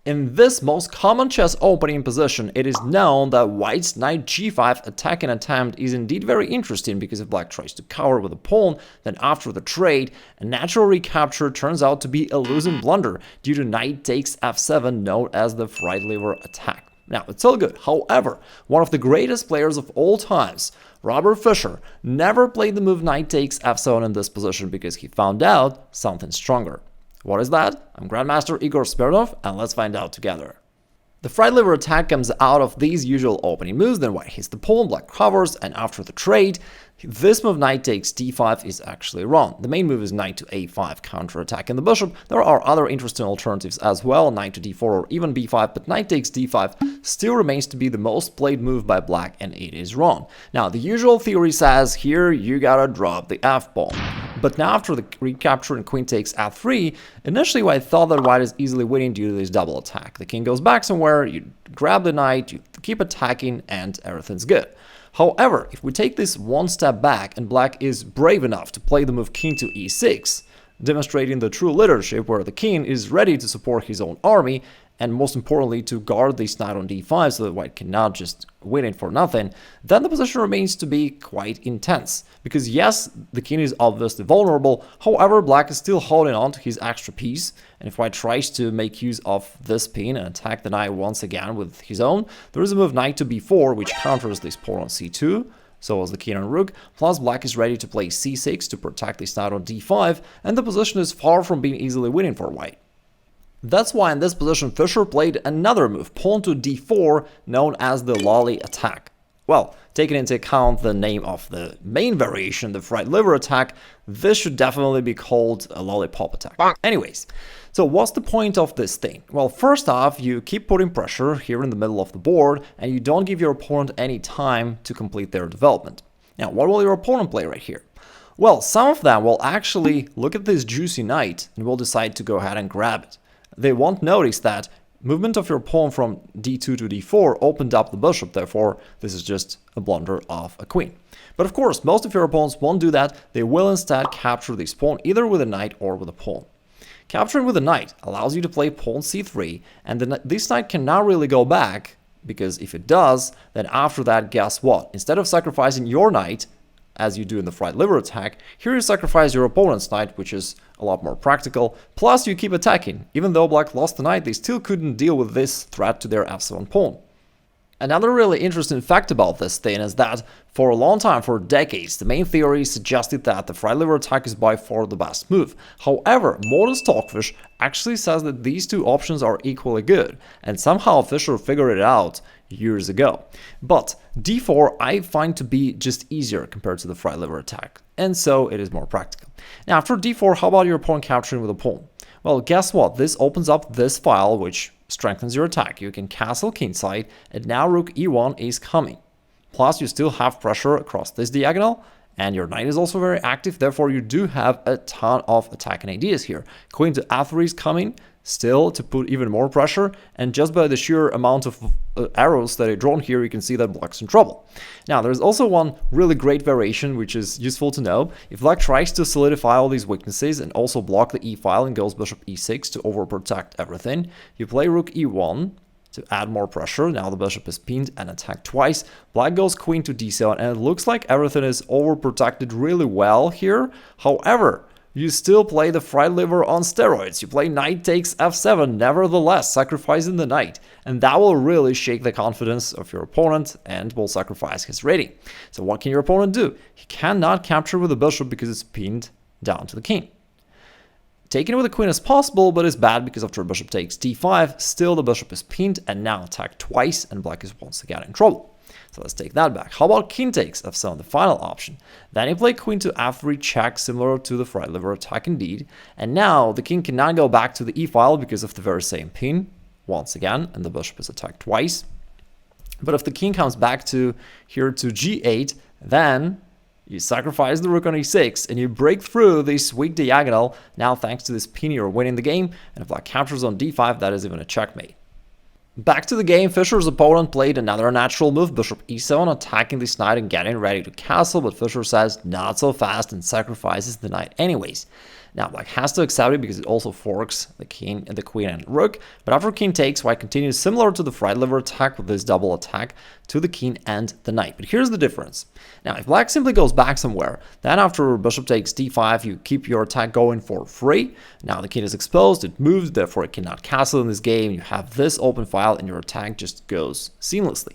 In this most common chess opening position, it is known that white's knight g5 attacking attempt is indeed very interesting, because if black tries to cover with a pawn, then after the trade, a natural recapture turns out to be a losing blunder due to knight takes f7, known as the Lolli Attack. Now, it's all good. However, one of the greatest players of all times, Bobby Fischer, never played the move knight takes f7 in this position because he found out something stronger. What is that? I'm Grandmaster Igor Smirnov, and let's find out together. The Lolli Attack comes out of these usual opening moves, then white hits the pawn, black covers, and after the trade, this move knight takes d5 is actually wrong. The main move is knight to a5, counter-attacking the bishop. There are other interesting alternatives as well, knight to d4 or even b5, but knight takes d5 still remains to be the most played move by black, and it is wrong. Now, the usual theory says here you gotta drop the f-pawn. But now after the recapture and queen takes f3, initially white thought that white is easily winning due to this double attack. The king goes back somewhere, you grab the knight, you keep attacking, and everything's good. However, if we take this one step back and black is brave enough to play the move king to e6, demonstrating the true leadership where the king is ready to support his own army, and most importantly to guard this knight on d5 so that white cannot just win it for nothing, then the position remains to be quite intense. Because yes, the king is obviously vulnerable, however black is still holding on to his extra piece, and if white tries to make use of this pin and attack the knight once again with his own, there is a move knight to b4 which counters this pawn on c2, so as the king and rook, plus black is ready to play c6 to protect this knight on d5, and the position is far from being easily winning for white. That's why in this position Fischer played another move, pawn to d4, known as the Lolli Attack. Well, taking into account the name of the main variation, the Lolli Attack, this should definitely be called a lollipop attack. Anyways, so what's the point of this thing? Well, first off, you keep putting pressure here in the middle of the board, and you don't give your opponent any time to complete their development. Now, what will your opponent play right here? Well, some of them will actually look at this juicy knight and will decide to go ahead and grab it. They won't notice that movement of your pawn from d2 to d4 opened up the bishop, therefore this is just a blunder of a queen. But of course, most of your opponents won't do that, they will instead capture this pawn either with a knight or with a pawn. Capturing with a knight allows you to play pawn c3, and this knight cannot really go back, because if it does, then after that, guess what? Instead of sacrificing your knight, as you do in the Lolli Attack, here you sacrifice your opponent's knight, which is a lot more practical, plus you keep attacking. Even though black lost the knight, they still couldn't deal with this threat to their f7 pawn. Another really interesting fact about this thing is that for a long time, for decades, the main theory suggested that the Lolli Attack is by far the best move. However, modern Stockfish actually says that these two options are equally good, and somehow Fischer figured it out years ago. But d4 I find to be just easier compared to the Lolli Attack, and so it is more practical. Now after d4, how about your pawn capturing with a pawn? Well, guess what? This opens up this file which strengthens your attack. You can castle kingside, and now rook e1 is coming. Plus you still have pressure across this diagonal, and your knight is also very active, therefore you do have a ton of attacking ideas here. Queen to f3 is coming, still to put even more pressure, and just by the sheer amount of arrows that are drawn here, you can see that black's in trouble. Now, there's also one really great variation which is useful to know. If black tries to solidify all these weaknesses and also block the e-file and goes bishop e6 to overprotect everything, you play rook e1 to add more pressure. Now the bishop is pinned and attacked twice. Black goes queen to d7, and it looks like everything is overprotected really well here. However, you still play the Lolli on steroids. You play knight takes f7, nevertheless, sacrificing the knight. And that will really shake the confidence of your opponent and will sacrifice his rating. So what can your opponent do? He cannot capture with the bishop because it's pinned down to the king. Taking it with the queen is possible, but it's bad because after bishop takes d5, still the bishop is pinned and now attacked twice, and black is once again in trouble. So let's take that back. How about king takes f7, the final option? Then you play queen to f3 check, similar to the Lolli Attack indeed. And now the king cannot go back to the e-file because of the very same pin, once again, and the bishop is attacked twice. But if the king comes back to here to g8, then you sacrifice the rook on e6 and you break through this weak diagonal. Now thanks to this pin you're winning the game, and if black captures on d5, that is even a checkmate. Back to the game, Fischer's opponent played another natural move, bishop e7, attacking this knight and getting ready to castle, but Fischer says not so fast and sacrifices the knight anyways. Now black has to accept it because it also forks the king and the queen and rook, but after king takes, white continues similar to the fried liver attack with this double attack to the king and the knight. But here's the difference. Now if black simply goes back somewhere, then after bishop takes d5, you keep your attack going for free. Now the king is exposed, it moves, therefore it cannot castle in this game. You have this open file and your attack just goes seamlessly.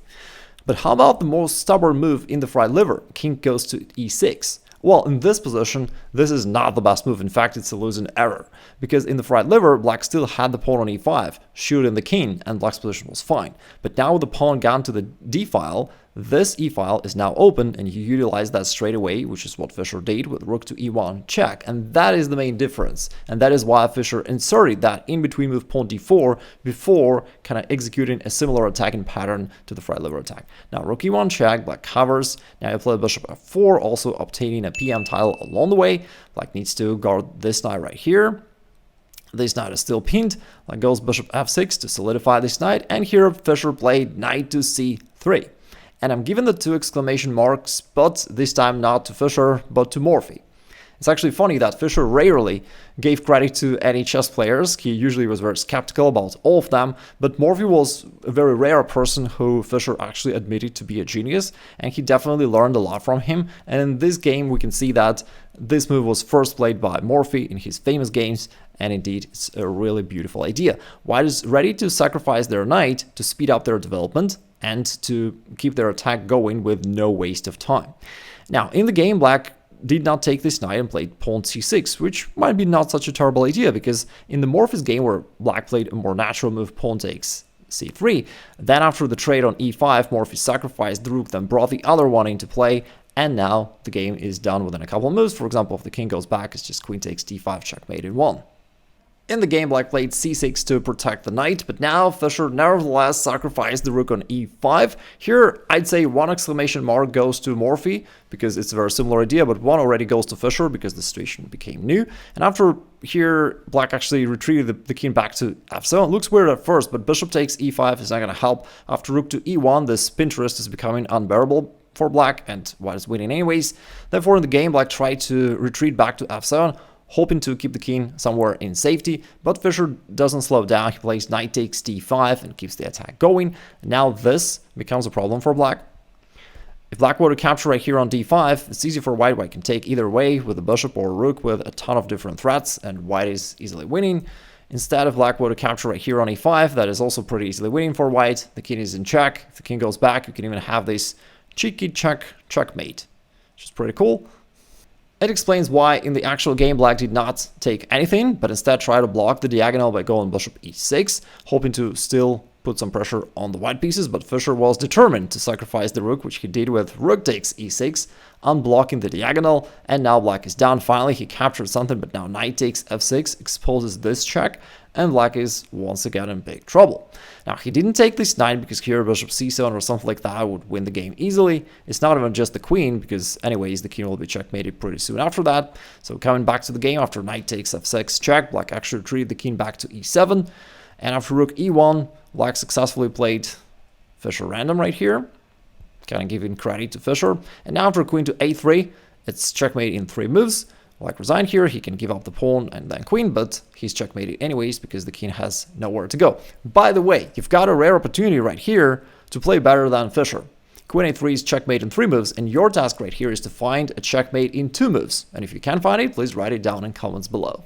But how about the most stubborn move in the fried liver? King goes to e6. Well, in this position, this is not the best move. In fact, it's a losing error. Because in the fried liver, black still had the pawn on e5, shooting the king, and black's position was fine. But now with the pawn gone to the d file, this e file is now open, and you utilize that straight away, which is what Fischer did with rook to e1 check. And that is the main difference. And that is why Fischer inserted that in-between move pawn d4 before kind of executing a similar attacking pattern to the fried liver attack. Now rook e1 check, black covers. Now you play bishop f4, also obtaining a PM tile along the way. Black needs to guard this knight right here. This knight is still pinned. Black goes bishop f6 to solidify this knight. And here Fischer played knight to c3. And I'm giving the 2 exclamation marks, but this time not to Fischer, but to Morphy. It's actually funny that Fischer rarely gave credit to any chess players. He usually was very skeptical about all of them, but Morphy was a very rare person who Fischer actually admitted to be a genius, and he definitely learned a lot from him. And in this game, we can see that this move was first played by Morphy in his famous games, and indeed, it's a really beautiful idea. White is ready to sacrifice their knight to speed up their development and to keep their attack going with no waste of time. Now, in the game, black did not take this knight and played pawn c6, which might be not such a terrible idea, because in the Morphy's game where black played a more natural move, pawn takes c3, then after the trade on e5, Morphy sacrificed the rook, then brought the other one into play, and now the game is done within a couple of moves. For example, if the king goes back, it's just queen takes d5, checkmate in 1. In the game, black played c6 to protect the knight, but now Fischer nevertheless sacrificed the rook on e5. Here, I'd say 1 exclamation mark goes to Morphy, because it's a very similar idea, but 1 already goes to Fischer, because the situation became new. And after here, black actually retreated the king back to f7. It looks weird at first, but bishop takes e5 is not going to help. After rook to e1, this Pinterest is becoming unbearable for black, and white is winning anyways. Therefore, in the game, black tried to retreat back to f7, hoping to keep the king somewhere in safety, but Fischer doesn't slow down. He plays knight takes d5 and keeps the attack going. Now this becomes a problem for black. If black were to capture right here on d5, it's easy for white. White can take either way with a bishop or a rook with a ton of different threats, and white is easily winning. Instead, if black were to capture right here on e5, that is also pretty easily winning for white. The king is in check. If the king goes back, you can even have this cheeky checkmate, which is pretty cool. It explains why in the actual game black did not take anything, but instead tried to block the diagonal by going bishop e6, hoping to still put some pressure on the white pieces, but Fischer was determined to sacrifice the rook, which he did with rook takes e6, unblocking the diagonal, and now black is down. Finally, he captured something, but now knight takes f6 exposes this check, and black is once again in big trouble. Now, he didn't take this knight because here bishop c7 or something like that would win the game easily. It's not even just the queen, because anyways, the king will be checkmated pretty soon after that. So coming back to the game, after knight takes f6 check, black actually retreated the king back to e7, and after rook e1, black successfully played Fischer random right here, kind of giving credit to Fischer. And now after queen to a3, it's checkmate in 3 moves. Black resigned here, he can give up the pawn and then queen, but he's checkmated anyways because the king has nowhere to go. By the way, you've got a rare opportunity right here to play better than Fischer. Queen a3 is checkmate in 3 moves, and your task right here is to find a checkmate in 2 moves. And if you can find it, please write it down in comments below.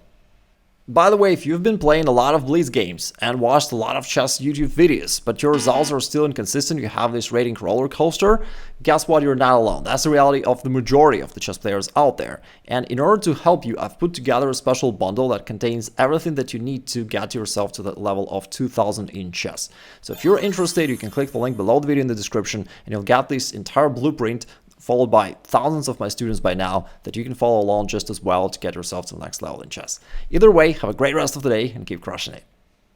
By the way, if you've been playing a lot of Blitz games and watched a lot of chess YouTube videos, but your results are still inconsistent, you have this rating roller coaster, guess what? You're not alone. That's the reality of the majority of the chess players out there. And in order to help you, I've put together a special bundle that contains everything that you need to get yourself to the level of 2000 in chess. So if you're interested, you can click the link below the video in the description, and you'll get this entire blueprint followed by thousands of my students by now that you can follow along just as well to get yourself to the next level in chess. Either way, have a great rest of the day and keep crushing it.